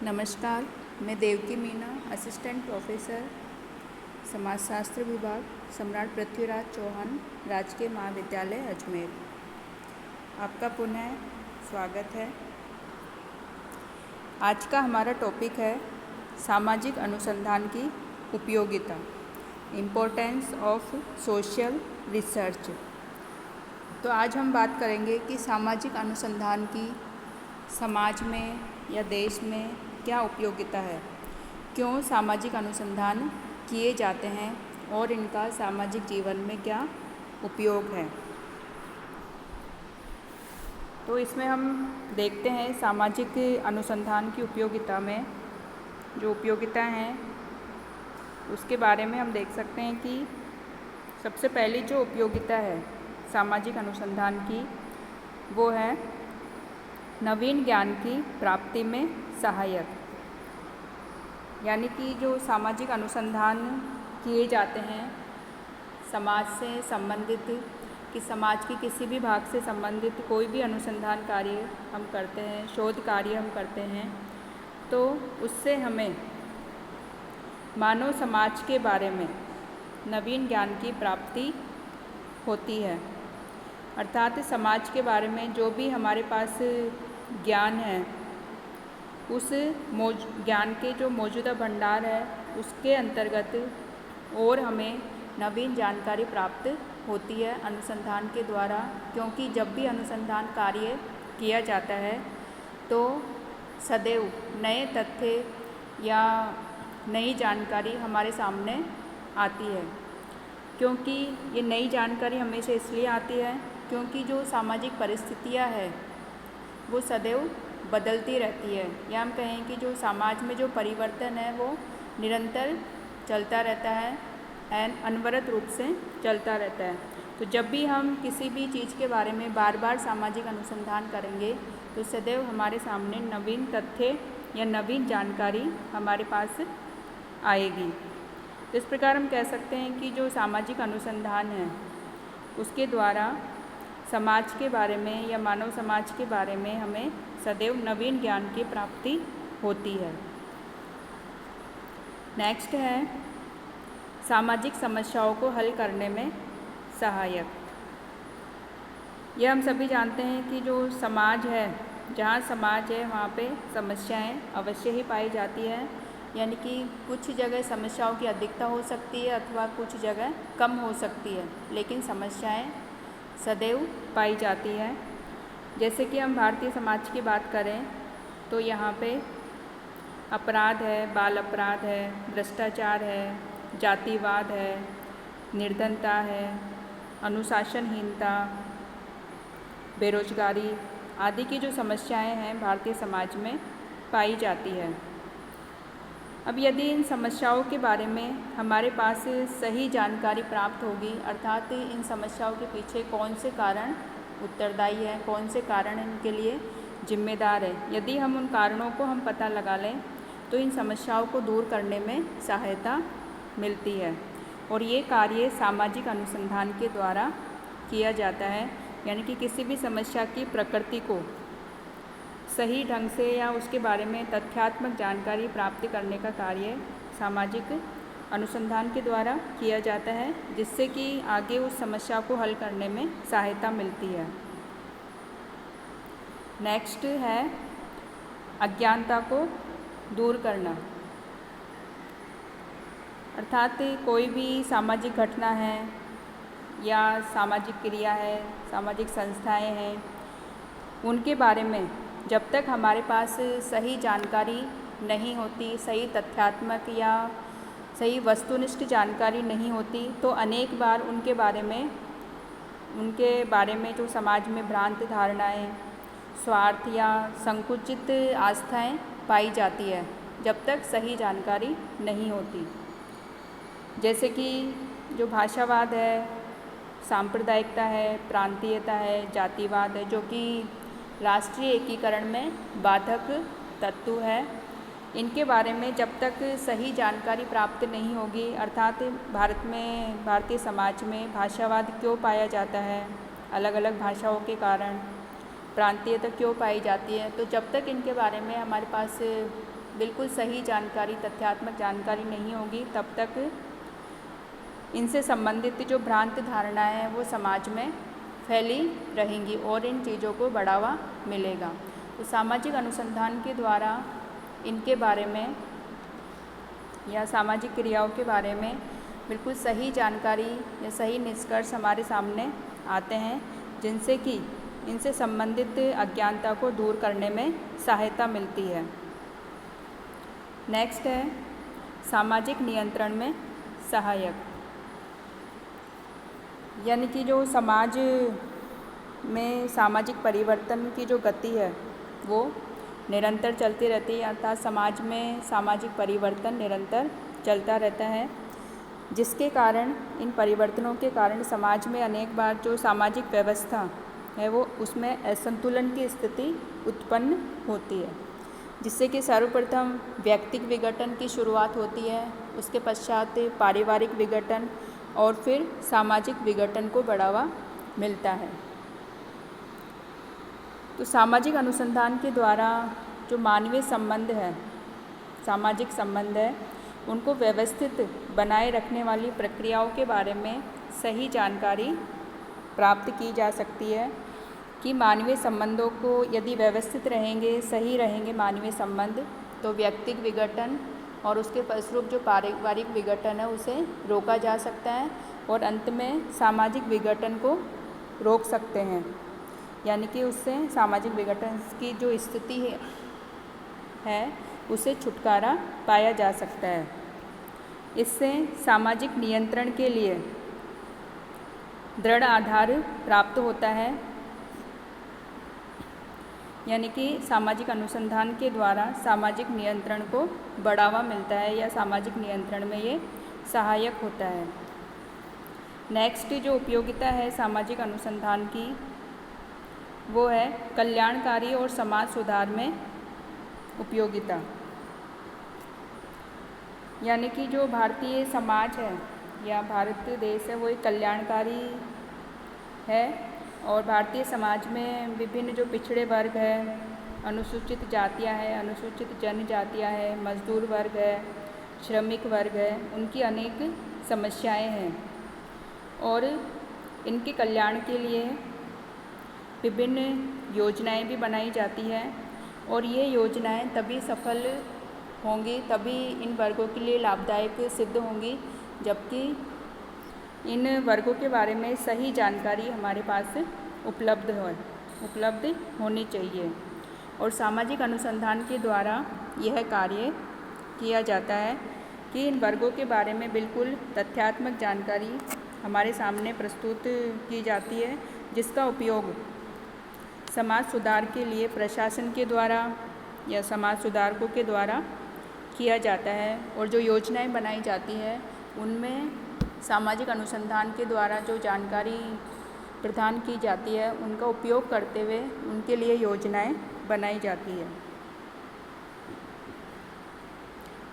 नमस्कार, मैं Devaki Meena, assistant professor समाजशास्त्र विभाग, सम्राट पृथ्वीराज चौहान राजकीय महाविद्यालय अजमेर। आपका पुनः स्वागत है। आज का हमारा टॉपिक है सामाजिक अनुसंधान की उपयोगिता, इम्पोर्टेंस ऑफ सोशल रिसर्च। तो आज हम बात करेंगे कि सामाजिक अनुसंधान की समाज में या देश में क्या उपयोगिता है, क्यों सामाजिक अनुसंधान किए जाते हैं और इनका सामाजिक जीवन में क्या उपयोग है। तो इसमें हम देखते हैं सामाजिक अनुसंधान की उपयोगिता में जो उपयोगिता हैं उसके बारे में हम देख सकते हैं कि सबसे पहली जो उपयोगिता है सामाजिक अनुसंधान की वो है नवीन ज्ञान की प्राप्ति में सहायक। यानी कि जो सामाजिक अनुसंधान किए जाते हैं समाज से संबंधित कि समाज की किसी भी भाग से संबंधित कोई भी अनुसंधान कार्य हम करते हैं, शोध कार्य हम करते हैं, तो उससे हमें मानव समाज के बारे में नवीन ज्ञान की प्राप्ति होती है। अर्थात समाज के बारे में जो भी हमारे पास ज्ञान है उस ज्ञान के जो मौजूदा भंडार है उसके अंतर्गत और हमें नवीन जानकारी प्राप्त होती है अनुसंधान के द्वारा। क्योंकि जब भी अनुसंधान कार्य किया जाता है तो सदैव नए तथ्य या नई जानकारी हमारे सामने आती है। क्योंकि ये नई जानकारी हमेशा इसलिए आती है क्योंकि जो सामाजिक परिस्थितियाँ है वो सदैव बदलती रहती है, या हम कहें कि जो समाज में जो परिवर्तन है वो निरंतर चलता रहता है एंड अनवरत रूप से चलता रहता है। तो जब भी हम किसी भी चीज़ के बारे में बार बार सामाजिक अनुसंधान करेंगे तो सदैव हमारे सामने नवीन तथ्य या नवीन जानकारी हमारे पास आएगी। तो इस प्रकार हम कह सकते हैं कि जो सामाजिक अनुसंधान है उसके द्वारा समाज के बारे में या मानव समाज के बारे में हमें सदैव नवीन ज्ञान की प्राप्ति होती है। नेक्स्ट है सामाजिक समस्याओं को हल करने में सहायक। यह हम सभी जानते हैं कि जो समाज है, जहाँ समाज है वहाँ पे समस्याएं अवश्य ही पाई जाती है। यानी कि कुछ जगह समस्याओं की अधिकता हो सकती है अथवा कुछ जगह कम हो सकती है, लेकिन समस्याएं सदैव पाई जाती है। जैसे कि हम भारतीय समाज की बात करें तो यहाँ पे अपराध है, बाल अपराध है, भ्रष्टाचार है, जातिवाद है, निर्धनता है, अनुशासनहीनता, बेरोजगारी आदि की जो समस्याएं हैं भारतीय समाज में पाई जाती है। अब यदि इन समस्याओं के बारे में हमारे पास सही जानकारी प्राप्त होगी, अर्थात इन समस्याओं के पीछे कौन से कारण उत्तरदायी है, कौन से कारण इनके लिए जिम्मेदार है, यदि हम उन कारणों को हम पता लगा लें तो इन समस्याओं को दूर करने में सहायता मिलती है। और ये कार्य सामाजिक अनुसंधान के द्वारा किया जाता है। यानी कि किसी भी समस्या की प्रकृति को सही ढंग से या उसके बारे में तथ्यात्मक जानकारी प्राप्त करने का कार्य सामाजिक अनुसंधान के द्वारा किया जाता है, जिससे कि आगे उस समस्या को हल करने में सहायता मिलती है। नेक्स्ट है अज्ञानता को दूर करना। अर्थात कोई भी सामाजिक घटना है या सामाजिक क्रिया है, सामाजिक संस्थाएं हैं, उनके बारे में जब तक हमारे पास सही जानकारी नहीं होती, सही तथ्यात्मक या सही वस्तुनिष्ठ जानकारी नहीं होती, तो अनेक बार उनके बारे में जो समाज में भ्रांत धारणाएं, स्वार्थ या संकुचित आस्थाएं पाई जाती है जब तक सही जानकारी नहीं होती। जैसे कि जो भाषावाद है, सांप्रदायिकता है, प्रांतीयता है, जातिवाद है, जो कि राष्ट्रीय एकीकरण में बाधक तत्व है, इनके बारे में जब तक सही जानकारी प्राप्त नहीं होगी, अर्थात भारतीय समाज में भाषावाद क्यों पाया जाता है, अलग अलग भाषाओं के कारण प्रांतीयता क्यों पाई जाती है, तो जब तक इनके बारे में हमारे पास बिल्कुल सही जानकारी, तथ्यात्मक जानकारी नहीं होगी, तब तक इनसे संबंधित जो भ्रांत धारणाएं हैं वो समाज में फैली रहेंगी और इन चीज़ों को बढ़ावा मिलेगा। तो सामाजिक अनुसंधान के द्वारा इनके बारे में या सामाजिक क्रियाओं के बारे में बिल्कुल सही जानकारी या सही निष्कर्ष हमारे सामने आते हैं, जिनसे कि इनसे संबंधित अज्ञानता को दूर करने में सहायता मिलती है। नेक्स्ट है सामाजिक नियंत्रण में सहायक, यानी कि जो समाज में सामाजिक परिवर्तन की जो गति है वो निरंतर चलती रहती है, अर्थात समाज में सामाजिक परिवर्तन निरंतर चलता रहता है, जिसके कारण इन परिवर्तनों के कारण समाज में अनेक बार जो सामाजिक व्यवस्था है वो उसमें असंतुलन की स्थिति उत्पन्न होती है, जिससे कि सर्वप्रथम व्यक्तिगत विघटन की शुरुआत होती है, उसके पश्चात पारिवारिक विघटन और फिर सामाजिक विघटन को बढ़ावा मिलता है। तो सामाजिक अनुसंधान के द्वारा जो मानवीय संबंध है, सामाजिक संबंध है, उनको व्यवस्थित बनाए रखने वाली प्रक्रियाओं के बारे में सही जानकारी प्राप्त की जा सकती है कि मानवीय संबंधों को यदि व्यवस्थित रहेंगे, सही रहेंगे मानवीय संबंध, तो व्यक्तिगत विघटन और उसके फलस्वरूप जो पारिवारिक विघटन है उसे रोका जा सकता है और अंत में सामाजिक विघटन को रोक सकते हैं, यानी कि उससे सामाजिक विघटन की जो स्थिति है उसे छुटकारा पाया जा सकता है। इससे सामाजिक नियंत्रण के लिए दृढ़ आधार प्राप्त होता है, यानी कि सामाजिक अनुसंधान के द्वारा सामाजिक नियंत्रण को बढ़ावा मिलता है या सामाजिक नियंत्रण में ये सहायक होता है। नेक्स्ट जो उपयोगिता है सामाजिक अनुसंधान की वो है कल्याणकारी और समाज सुधार में उपयोगिता, यानी कि जो भारतीय समाज है या भारत देश है वो एक कल्याणकारी है और भारतीय समाज में विभिन्न जो पिछड़े वर्ग है, अनुसूचित जातियां हैं, अनुसूचित जनजातियां हैं, मजदूर वर्ग है, श्रमिक वर्ग है, उनकी अनेक समस्याएं हैं और इनके कल्याण के लिए विभिन्न योजनाएं भी बनाई जाती हैं और ये योजनाएं तभी सफल होंगी, तभी इन वर्गों के लिए लाभदायक सिद्ध होंगी जबकि इन वर्गों के बारे में सही जानकारी हमारे पास उपलब्ध होनी चाहिए। और सामाजिक अनुसंधान के द्वारा यह कार्य किया जाता है कि इन वर्गों के बारे में बिल्कुल तथ्यात्मक जानकारी हमारे सामने प्रस्तुत की जाती है, जिसका उपयोग समाज सुधार के लिए प्रशासन के द्वारा या समाज सुधारकों के द्वारा किया जाता है और जो योजनाएं बनाई जाती है उनमें सामाजिक अनुसंधान के द्वारा जो जानकारी प्रदान की जाती है उनका उपयोग करते हुए उनके लिए योजनाएं बनाई जाती है।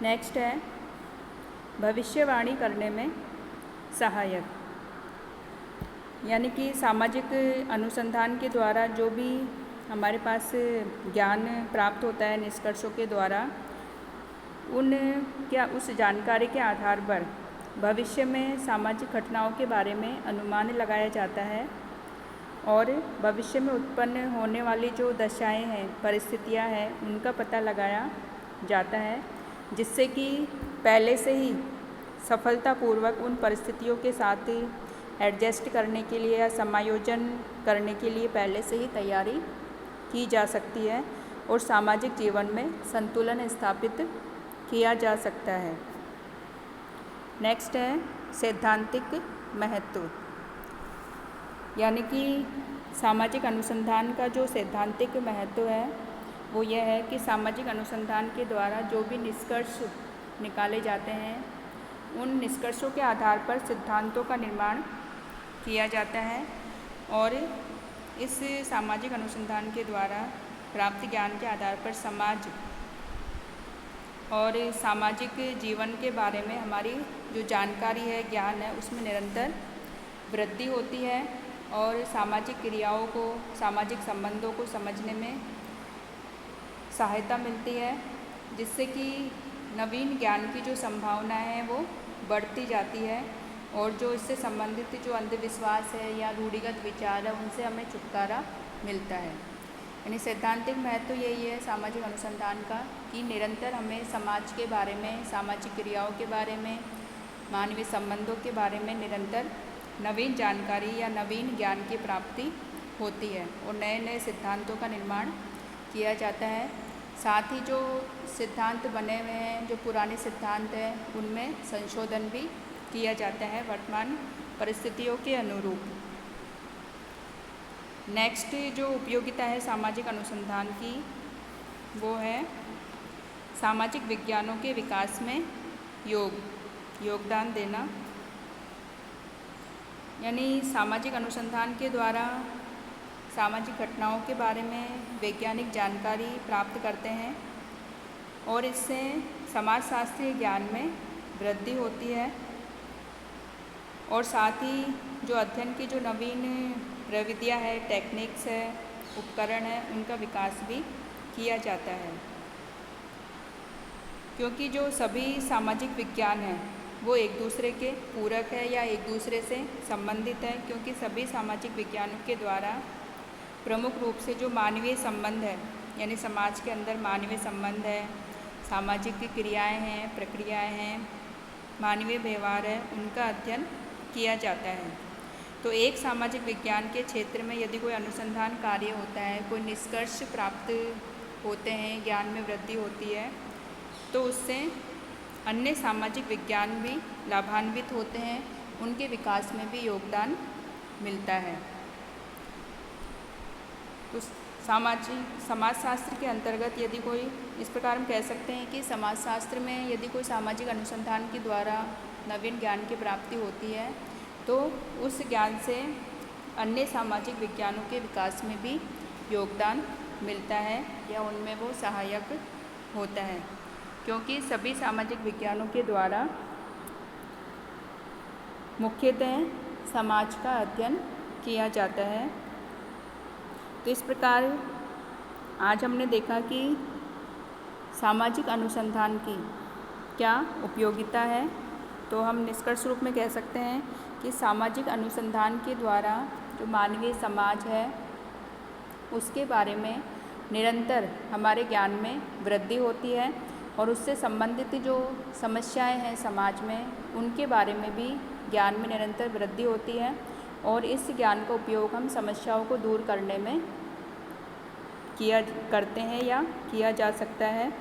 नेक्स्ट है भविष्यवाणी करने में सहायक, यानी कि सामाजिक अनुसंधान के द्वारा जो भी हमारे पास ज्ञान प्राप्त होता है निष्कर्षों के द्वारा उस जानकारी के आधार पर भविष्य में सामाजिक घटनाओं के बारे में अनुमान लगाया जाता है और भविष्य में उत्पन्न होने वाली जो दशाएं हैं, परिस्थितियां हैं, उनका पता लगाया जाता है, जिससे कि पहले से ही सफलतापूर्वक उन परिस्थितियों के साथ एडजस्ट करने के लिए या समायोजन करने के लिए पहले से ही तैयारी की जा सकती है और सामाजिक जीवन में संतुलन स्थापित किया जा सकता है। नेक्स्ट है सैद्धांतिक महत्व, यानी कि सामाजिक अनुसंधान का जो सैद्धांतिक महत्व है वो यह है कि सामाजिक अनुसंधान के द्वारा जो भी निष्कर्ष निकाले जाते हैं उन निष्कर्षों के आधार पर सिद्धांतों का निर्माण किया जाता है और इस सामाजिक अनुसंधान के द्वारा प्राप्त ज्ञान के आधार पर समाज और सामाजिक जीवन के बारे में हमारी जो जानकारी है, ज्ञान है, उसमें निरंतर वृद्धि होती है और सामाजिक क्रियाओं को, सामाजिक संबंधों को समझने में सहायता मिलती है जिससे कि नवीन ज्ञान की जो संभावना है वो बढ़ती जाती है और जो इससे संबंधित जो अंधविश्वास है या रूढ़िगत विचार है उनसे हमें छुटकारा मिलता है। यानी सैद्धांतिक महत्व यही है सामाजिक अनुसंधान का कि निरंतर हमें समाज के बारे में, सामाजिक क्रियाओं के बारे में, मानवीय संबंधों के बारे में निरंतर नवीन जानकारी या नवीन ज्ञान की प्राप्ति होती है और नए नए सिद्धांतों का निर्माण किया जाता है। साथ ही जो सिद्धांत बने हुए हैं, जो पुराने सिद्धांत हैं, उनमें संशोधन भी किया जाता है वर्तमान परिस्थितियों के अनुरूप। नेक्स्ट जो उपयोगिता है सामाजिक अनुसंधान की वो है सामाजिक विज्ञानों के विकास में योगदान देना। यानी सामाजिक अनुसंधान के द्वारा सामाजिक घटनाओं के बारे में वैज्ञानिक जानकारी प्राप्त करते हैं और इससे समाजशास्त्रीय ज्ञान में वृद्धि होती है और साथ ही जो अध्ययन की जो नवीन प्रविधियाँ है, टेक्निक्स है, उपकरण है, उनका विकास भी किया जाता है। क्योंकि जो सभी सामाजिक विज्ञान हैं वो एक दूसरे के पूरक है या एक दूसरे से संबंधित है, क्योंकि सभी सामाजिक विज्ञानों के द्वारा प्रमुख रूप से जो मानवीय संबंध है, यानी समाज के अंदर मानवीय संबंध है, सामाजिक क्रियाएं हैं, प्रक्रियाएं हैं, मानवीय व्यवहार है, उनका अध्ययन किया जाता है। तो एक सामाजिक विज्ञान के क्षेत्र में यदि कोई अनुसंधान कार्य होता है, कोई निष्कर्ष प्राप्त होते हैं, ज्ञान में वृद्धि होती है, तो उससे अन्य सामाजिक विज्ञान भी लाभान्वित होते हैं, उनके विकास में भी योगदान मिलता है। तो समाजशास्त्र के अंतर्गत यदि कोई, इस प्रकार हम कह सकते हैं कि समाजशास्त्र में यदि कोई सामाजिक अनुसंधान के द्वारा नवीन ज्ञान की प्राप्ति होती है तो उस ज्ञान से अन्य सामाजिक विज्ञानों के विकास में भी योगदान मिलता है या उनमें वो सहायक होता है, क्योंकि सभी सामाजिक विज्ञानों के द्वारा मुख्यतः समाज का अध्ययन किया जाता है। तो इस प्रकार आज हमने देखा कि सामाजिक अनुसंधान की क्या उपयोगिता है। तो हम निष्कर्ष रूप में कह सकते हैं कि सामाजिक अनुसंधान के द्वारा जो मानवीय समाज है उसके बारे में निरंतर हमारे ज्ञान में वृद्धि होती है और उससे संबंधित जो समस्याएं हैं समाज में, उनके बारे में भी ज्ञान में निरंतर वृद्धि होती है और इस ज्ञान का उपयोग हम समस्याओं को दूर करने में करते हैं या किया जा सकता है।